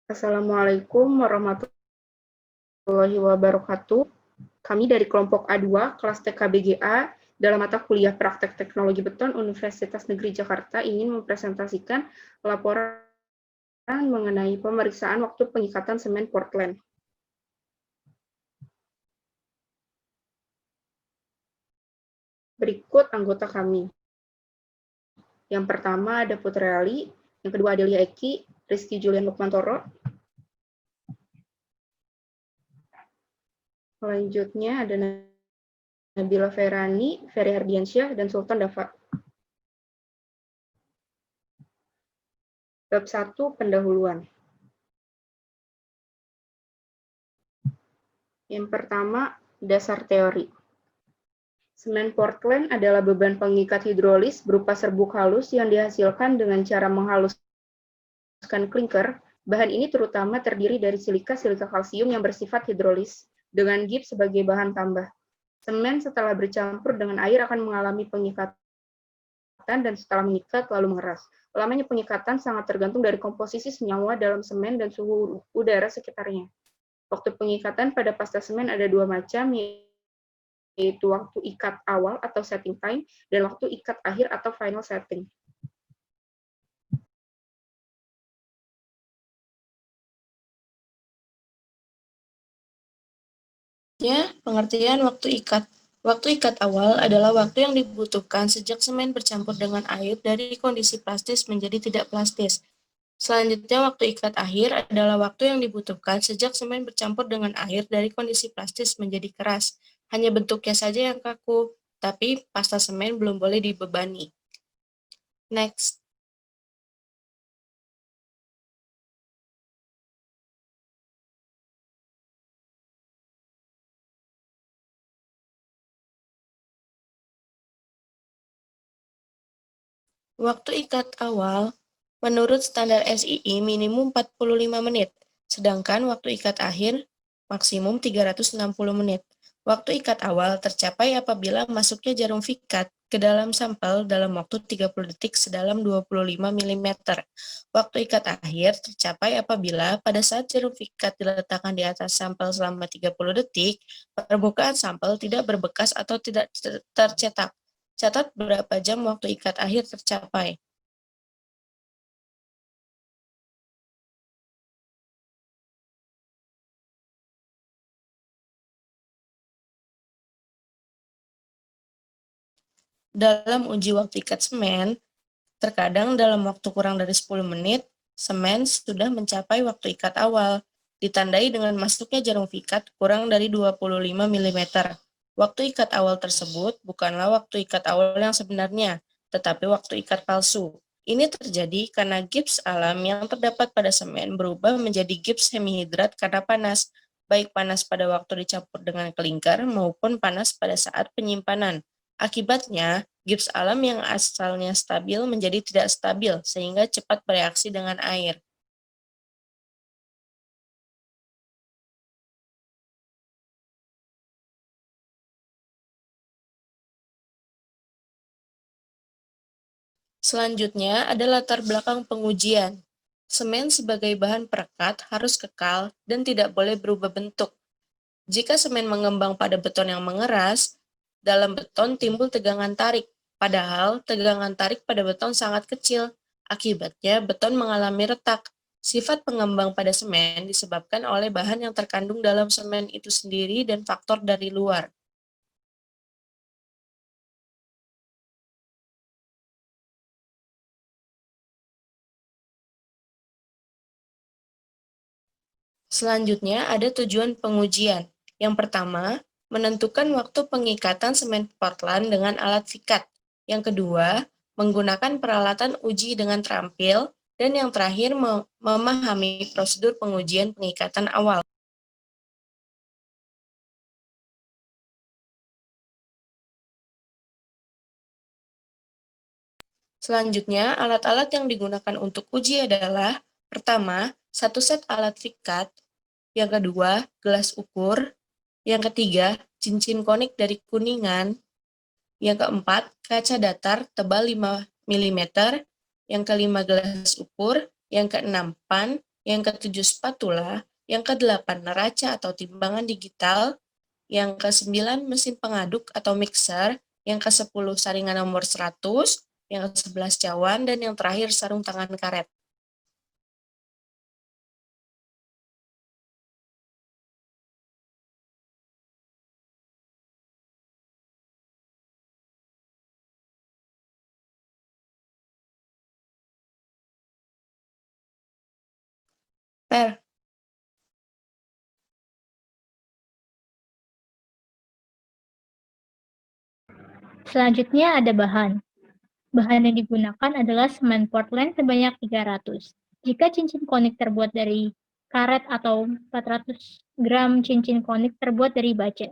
Assalamualaikum warahmatullahi wabarakatuh. Kami dari kelompok A2, kelas TKBGA, dalam mata kuliah Praktek Teknologi Beton Universitas Negeri Jakarta ingin mempresentasikan laporan mengenai pemeriksaan waktu pengikatan semen Portland. Berikut anggota kami. Yang pertama ada Putri Ali, yang kedua Adelia Eki, Rizky Julian Lukmantoro. Selanjutnya ada Nabila Ferani, Ferry Hardiansyah, dan Sultan Dava. Bab 1, pendahuluan. Yang pertama, dasar teori. Semen Portland adalah beban pengikat hidrolis berupa serbuk halus yang dihasilkan dengan cara menghaluskan klinker. Bahan ini terutama terdiri dari silika kalsium yang bersifat hidrolis, dengan gips sebagai bahan tambah. Semen setelah bercampur dengan air akan mengalami pengikatan dan setelah mengikat lalu mengeras. Lamanya pengikatan sangat tergantung dari komposisi senyawa dalam semen dan suhu udara sekitarnya. Waktu pengikatan pada pasta semen ada dua macam, yaitu waktu ikat awal atau setting time dan waktu ikat akhir atau final setting. Pengertian waktu ikat. Waktu ikat awal adalah waktu yang dibutuhkan sejak semen bercampur dengan air dari kondisi plastis menjadi tidak plastis. Selanjutnya, waktu ikat akhir adalah waktu yang dibutuhkan sejak semen bercampur dengan air dari kondisi plastis menjadi keras. Hanya bentuknya saja yang kaku, tapi pasta semen belum boleh dibebani. Next. Waktu ikat awal menurut standar SII minimum 45 menit, sedangkan waktu ikat akhir maksimum 360 menit. Waktu ikat awal tercapai apabila masuknya jarum fikat ke dalam sampel dalam waktu 30 detik sedalam 25 mm. Waktu ikat akhir tercapai apabila pada saat jarum fikat diletakkan di atas sampel selama 30 detik, permukaan sampel tidak berbekas atau tidak tercetak. Catat berapa jam waktu ikat akhir tercapai. Dalam uji waktu ikat semen, terkadang dalam waktu kurang dari 10 menit, semen sudah mencapai waktu ikat awal, ditandai dengan masuknya jarum fikat kurang dari 25 mm. Waktu ikat awal tersebut bukanlah waktu ikat awal yang sebenarnya, tetapi waktu ikat palsu. Ini terjadi karena gips alam yang terdapat pada semen berubah menjadi gips semihidrat karena panas, baik panas pada waktu dicampur dengan klinker maupun panas pada saat penyimpanan. Akibatnya, gips alam yang asalnya stabil menjadi tidak stabil sehingga cepat bereaksi dengan air. Selanjutnya ada latar belakang pengujian. Semen sebagai bahan perekat harus kekal dan tidak boleh berubah bentuk. Jika semen mengembang pada beton yang mengeras, dalam beton timbul tegangan tarik, padahal tegangan tarik pada beton sangat kecil. Akibatnya beton mengalami retak. Sifat pengembang pada semen disebabkan oleh bahan yang terkandung dalam semen itu sendiri dan faktor dari luar. Selanjutnya ada tujuan pengujian. Yang pertama, menentukan waktu pengikatan semen Portland dengan alat fikat. Yang kedua, menggunakan peralatan uji dengan terampil. Dan yang terakhir, memahami prosedur pengujian pengikatan awal. Selanjutnya, alat-alat yang digunakan untuk uji adalah: pertama, satu set alat fikat. Yang kedua, gelas ukur. Yang ketiga, cincin konik dari kuningan. Yang keempat, kaca datar tebal 5 mm. Yang kelima, gelas ukur. Yang keenam, pan. yang ke-7 spatula, yang ke-8 neraca atau timbangan digital, yang ke-9 mesin pengaduk atau mixer, yang ke-10 saringan nomor 100, yang ke-11 cawan, dan yang terakhir sarung tangan karet. Per. Selanjutnya ada bahan. Bahan yang digunakan adalah semen Portland sebanyak 300. Jika cincin konik terbuat dari karet atau 400 gram cincin konik terbuat dari baja.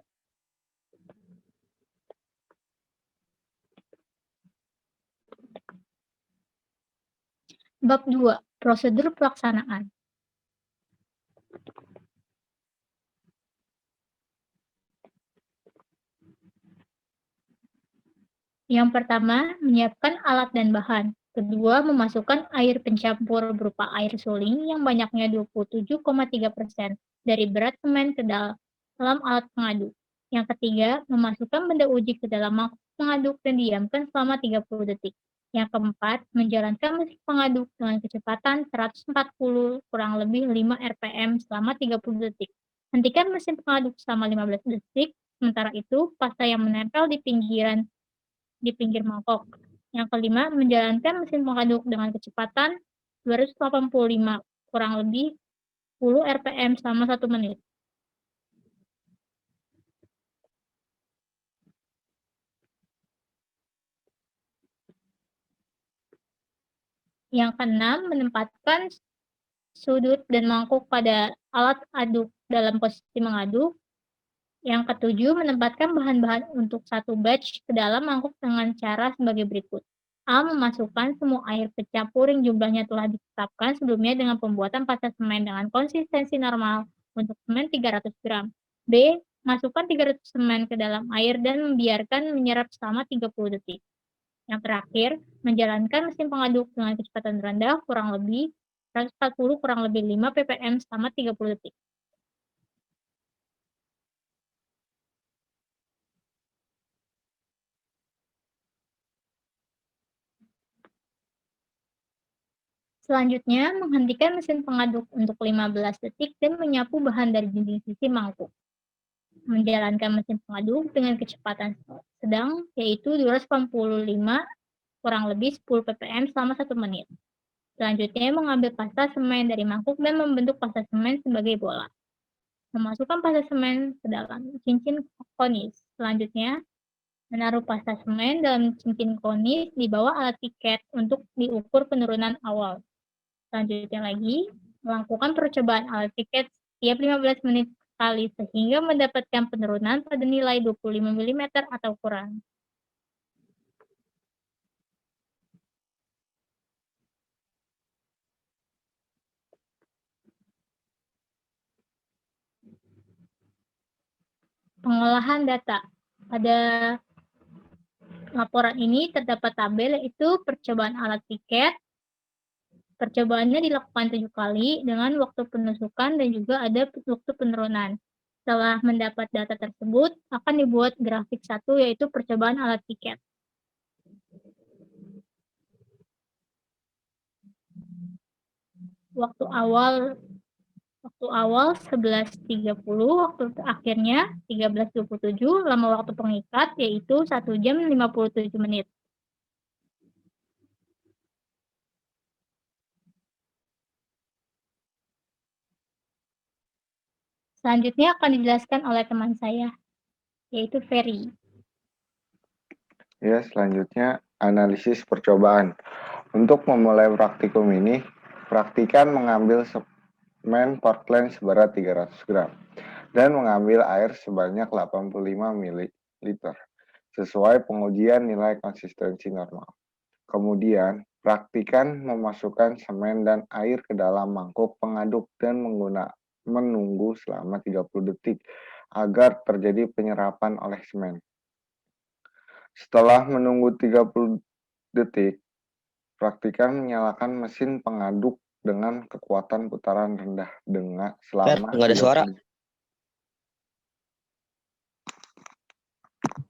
Bab 2. Prosedur pelaksanaan. Yang pertama, menyiapkan alat dan bahan. Kedua, memasukkan air pencampur berupa air suling yang banyaknya 27,3% dari berat semen ke dalam alat pengaduk. Yang ketiga, memasukkan benda uji ke dalam mangkuk pengaduk dan diamkan selama 30 detik. Yang keempat, menjalankan mesin pengaduk dengan kecepatan 140 kurang lebih 5 rpm selama 30 detik. Hentikan mesin pengaduk selama 15 detik, sementara itu pasta yang menempel di pinggir mangkok. Yang kelima, menjalankan mesin pengaduk dengan kecepatan 285 kurang lebih 10 rpm selama 1 menit. Yang keenam, menempatkan sudut dan mangkuk pada alat aduk dalam posisi mengaduk. Yang ketujuh, menempatkan bahan-bahan untuk satu batch ke dalam mangkuk dengan cara sebagai berikut. A. Memasukkan semua air pencampur yang jumlahnya telah ditetapkan sebelumnya dengan pembuatan pasta semen dengan konsistensi normal untuk semen 300 gram. B. Masukkan 300 semen ke dalam air dan membiarkan menyerap selama 30 detik. Yang terakhir, menjalankan mesin pengaduk dengan kecepatan rendah kurang lebih 140 kurang lebih 5 ppm selama 30 detik. Selanjutnya, menghentikan mesin pengaduk untuk 15 detik dan menyapu bahan dari dinding sisi mangkuk. Menjalankan mesin pengaduk dengan kecepatan sedang, yaitu 285 kurang lebih 10 ppm selama 1 menit. Selanjutnya, mengambil pasta semen dari mangkuk dan membentuk pasta semen sebagai bola. Memasukkan pasta semen ke dalam cincin konis. Selanjutnya, menaruh pasta semen dalam cincin konis di bawah alat piket untuk diukur penurunan awal. Selanjutnya lagi, melakukan percobaan alat piket setiap 15 menit sekali sehingga mendapatkan penurunan pada nilai 25 mm atau kurang. Pengolahan data. Pada laporan ini terdapat tabel yaitu percobaan alat piket. Percobaannya dilakukan 7 kali dengan waktu penusukan dan juga ada waktu penurunan. Setelah mendapat data tersebut, akan dibuat grafik satu yaitu percobaan alat piket. Waktu awal 11.30, waktu akhirnya 13.27, lama waktu pengikat yaitu 1 jam 57 menit. Selanjutnya akan dijelaskan oleh teman saya, yaitu Ferry. Ya, selanjutnya analisis percobaan. Untuk memulai praktikum ini, praktikan mengambil semen Portland seberat 300 gram dan mengambil air sebanyak 85 ml sesuai pengujian nilai konsistensi normal. Kemudian, praktikan memasukkan semen dan air ke dalam mangkuk pengaduk dan menunggu selama 30 detik agar terjadi penyerapan oleh semen. Setelah menunggu 30 detik, praktikan menyalakan mesin pengaduk dengan kekuatan putaran rendah dengan Fer, selama nggak ada suara. 30.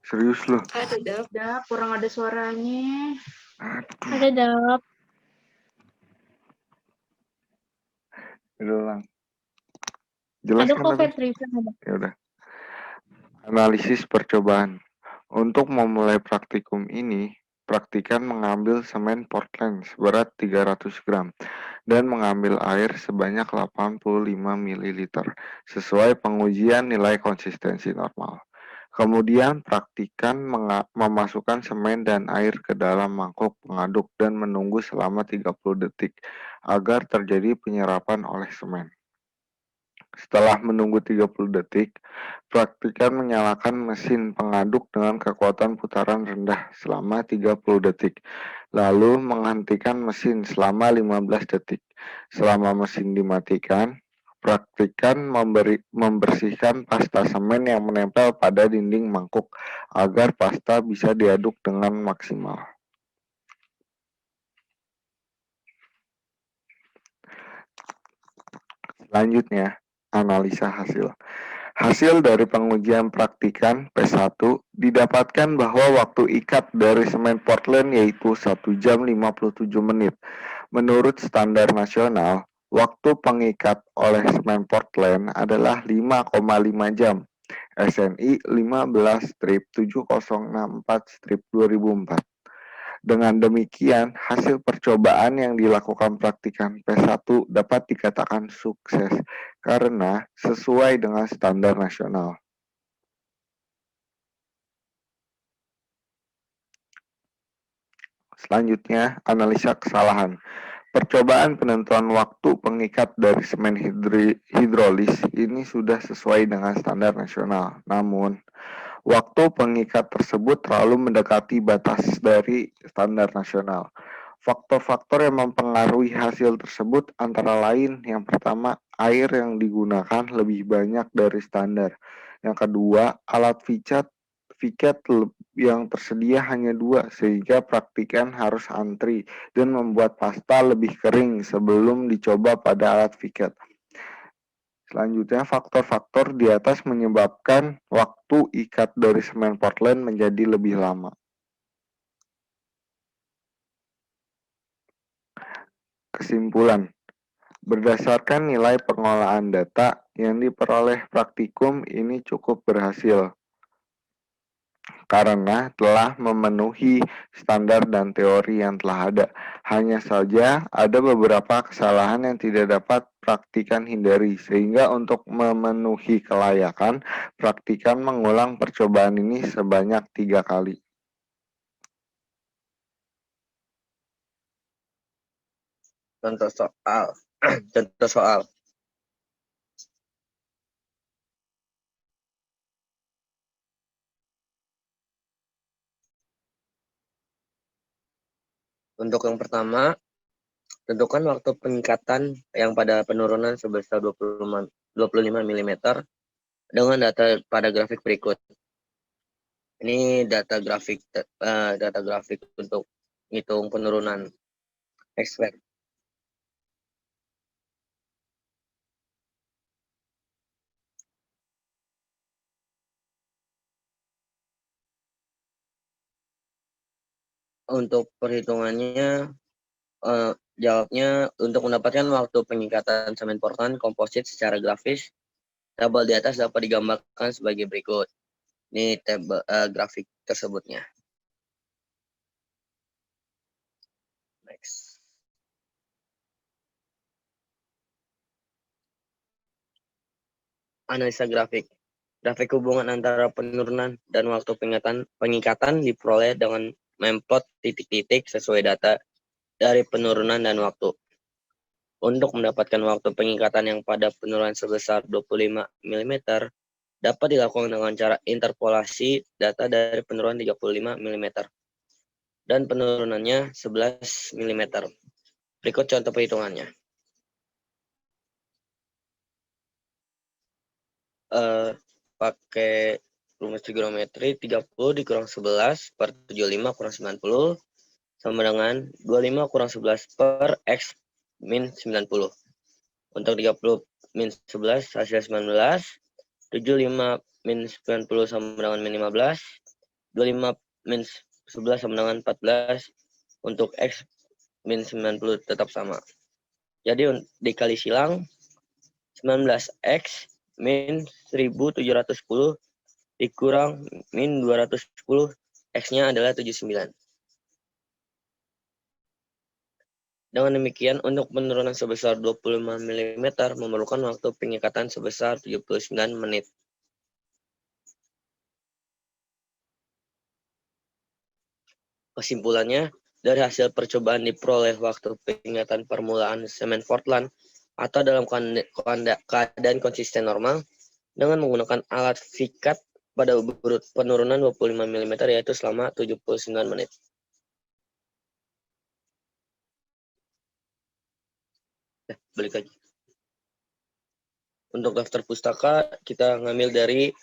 Serius loh. Ada, kurang ada suaranya. Ada Dap. Udah ulang. Jelas Ada kan kok tapi? seriusan ada. Ya udah. Analisis percobaan. Untuk memulai praktikum ini, praktikan mengambil semen Portland seberat 300 gram dan mengambil air sebanyak 85 ml sesuai pengujian nilai konsistensi normal. Kemudian praktikan memasukkan semen dan air ke dalam mangkuk pengaduk dan menunggu selama 30 detik agar terjadi penyerapan oleh semen. Setelah menunggu 30 detik, praktikan menyalakan mesin pengaduk dengan kekuatan putaran rendah selama 30 detik, lalu menghentikan mesin selama 15 detik. Selama mesin dimatikan, praktikan membersihkan pasta semen yang menempel pada dinding mangkuk agar pasta bisa diaduk dengan maksimal. Selanjutnya, analisa hasil. Hasil dari pengujian praktikan P1 didapatkan bahwa waktu ikat dari semen Portland yaitu 1 jam 57 menit. Menurut standar nasional, waktu pengikat oleh semen Portland adalah 5,5 jam. SNI 15-7064-2004. Dengan demikian, hasil percobaan yang dilakukan praktikan P1 dapat dikatakan sukses karena sesuai dengan standar nasional. Selanjutnya, analisa kesalahan. Percobaan penentuan waktu pengikat dari semen hidrolis ini sudah sesuai dengan standar nasional. Namun, waktu pengikat tersebut terlalu mendekati batas dari standar nasional. Faktor-faktor yang mempengaruhi hasil tersebut antara lain yang pertama, air yang digunakan lebih banyak dari standar. Yang kedua, alat picat yang tersedia hanya 2 sehingga praktikan harus antri dan membuat pasta lebih kering sebelum dicoba pada alat picat. Selanjutnya, faktor-faktor di atas menyebabkan waktu ikat dari semen Portland menjadi lebih lama. Kesimpulan, berdasarkan nilai pengolahan data yang diperoleh praktikum ini cukup berhasil karena telah memenuhi standar dan teori yang telah ada. Hanya saja ada beberapa kesalahan yang tidak dapat praktikan hindari, sehingga untuk memenuhi kelayakan, praktikan mengulang percobaan ini sebanyak 3 kali. Contoh soal. Contoh soal. Untuk yang pertama, tentukan waktu pengikatan yang pada penurunan sebesar 25 mm dengan data pada grafik berikut. Ini data grafik untuk hitung penurunan expect. Untuk perhitungannya, jawabnya untuk mendapatkan waktu pengikatan semen Portland komposit secara grafis, tabel di atas dapat digambarkan sebagai berikut. Ini tabel grafik tersebutnya. Next. Analisa grafik. Grafik hubungan antara penurunan dan waktu pengikatan diperoleh dengan memplot titik-titik sesuai data dari penurunan dan waktu. Untuk mendapatkan waktu pengikatan yang pada penurunan sebesar 25 mm, dapat dilakukan dengan cara interpolasi data dari penurunan 35 mm dan penurunannya 11 mm. Berikut contoh perhitungannya. Pakai rumus trigonometri 30 dikurang 11 per 75 kurang 90 sama dengan 25 kurang 11 per X min 90. Untuk 30 min 11 hasil 19. 75 min 90 sama dengan min 15. 25 min 11 sama dengan 14. Untuk X min 90 tetap sama. Jadi dikali silang 19X min 1710 dikurang min 210, X-nya adalah 79. Dengan demikian, untuk penurunan sebesar 25 mm memerlukan waktu pengikatan sebesar 79 menit. Kesimpulannya, dari hasil percobaan diperoleh waktu pengikatan permulaan semen Portland atau dalam keadaan konsisten normal dengan menggunakan alat Vicat pada urut penurunan 25 mm yaitu selama 79 menit. Balik lagi. Untuk daftar pustaka kita ngambil dari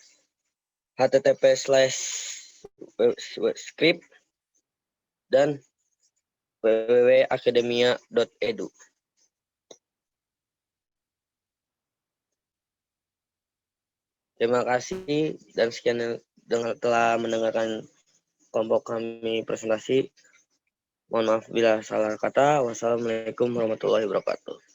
http/script dan www.academia.edu. Terima kasih dan sekian telah mendengarkan kelompok kami presentasi. Mohon maaf bila salah kata. Wassalamualaikum warahmatullahi wabarakatuh.